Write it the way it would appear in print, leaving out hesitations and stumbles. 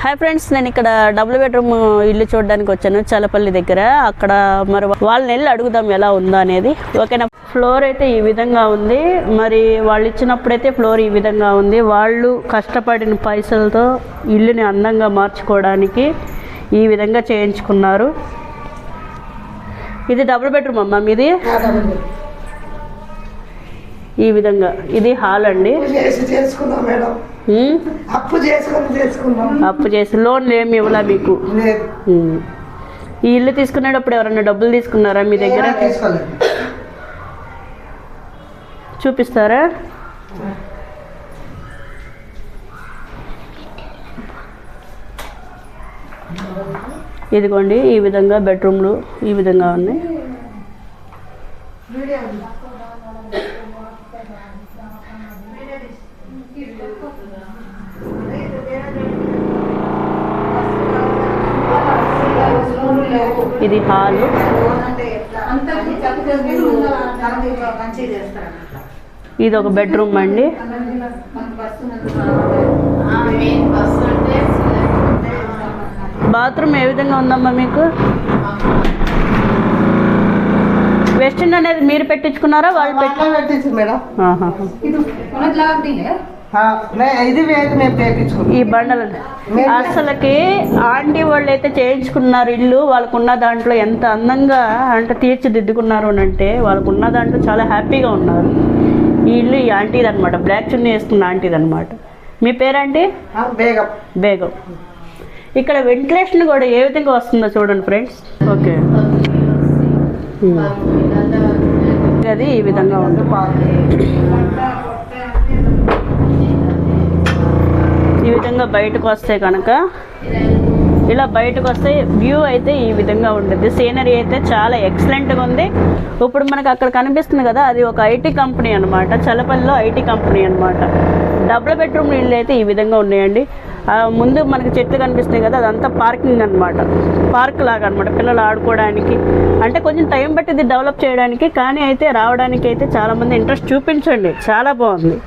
Hi friends, నేను ఇక్కడ double bedroom ఇల్లు చూడడానికి వచ్చాను చలపల్లి దగ్గర. అక్కడ మరి వాళ్ళని వెళ్ళి అడుగుదాం ఎలా ఉందా అనేది. ఓకేనా. ఫ్లోర్ అయితే ఈ విధంగా ఉంది. మరి వాళ్ళు ఇచ్చినప్పుడైతే ఫ్లోర్ ఈ విధంగా ఉంది. వాళ్ళు కష్టపడిన పైసలతో ఇల్లుని అందంగా మార్చుకోవడానికి ఈ విధంగా చేయించుకున్నారు. ఇది డబుల్ బెడ్రూమ్ అమ్మా మీది. ఈ విధంగా ఇది హాల్ అండి. అప్పు చేసి లోన్ ఏమి ఇవ్వలా మీకు? ఈ ఇల్లు తీసుకునేటప్పుడు ఎవరన్నా డబ్బులు తీసుకున్నారా మీ దగ్గర? చూపిస్తారా? ఇదిగోండి, ఈ విధంగా బెడ్రూమ్లు ఈ విధంగా ఉన్నాయి. ఇది హాల్. ఇది ఒక బెడ్రూమ్ అండి. బాత్రూమ్ ఏ విధంగా ఉందమ్మా మీకు? వెస్టర్న్ అనేది మీరు పెట్టించుకున్నారా వాళ్ళు పెట్టించారు మేడం? ఈ బండలు అసలుకి ఆంటీ వాళ్ళు అయితే చేయించుకున్నారు ఇల్లు. వాళ్ళకున్న దాంట్లో ఎంత అందంగా అంటే తీర్చిదిద్దుకున్నారు అని అంటే వాళ్ళకున్న దాంట్లో చాలా హ్యాపీగా ఉన్నారు. ఈ ఇల్లు ఈ ఆంటీది అనమాట, బ్లాక్ చున్నీ వేసుకున్న ఆంటీది అనమాట. మీ పేరంటే? బేగం. బేగం. ఇక్కడ వెంటిలేషన్ కూడా ఏ విధంగా వస్తుందో చూడండి ఫ్రెండ్స్. ఓకే, అది ఈ విధంగా ఉంది. ఈ విధంగా బయటకు వస్తే కనుక ఇలా బయటకు వస్తే వ్యూ అయితే ఈ విధంగా ఉంటుంది. సీనరీ అయితే చాలా ఎక్సలెంట్గా ఉంది. ఇప్పుడు మనకు అక్కడ కనిపిస్తుంది కదా, అది ఒక ఐటీ కంపెనీ అనమాట. చలపల్లిలో ఐటీ కంపెనీ అనమాట. డబుల్ బెడ్రూమ్ ఇల్లు అయితే ఈ విధంగా ఉన్నాయండి. ముందు మనకి చెట్లు కనిపిస్తున్నాయి కదా, అదంతా పార్కింగ్ అనమాట. పార్క్ లాగా అనమాట, పిల్లలు ఆడుకోవడానికి. అంటే కొంచెం టైం పట్టింది డెవలప్ చేయడానికి, కానీ అయితే రావడానికి అయితే చాలామంది ఇంట్రెస్ట్ చూపించండి. చాలా బాగుంది.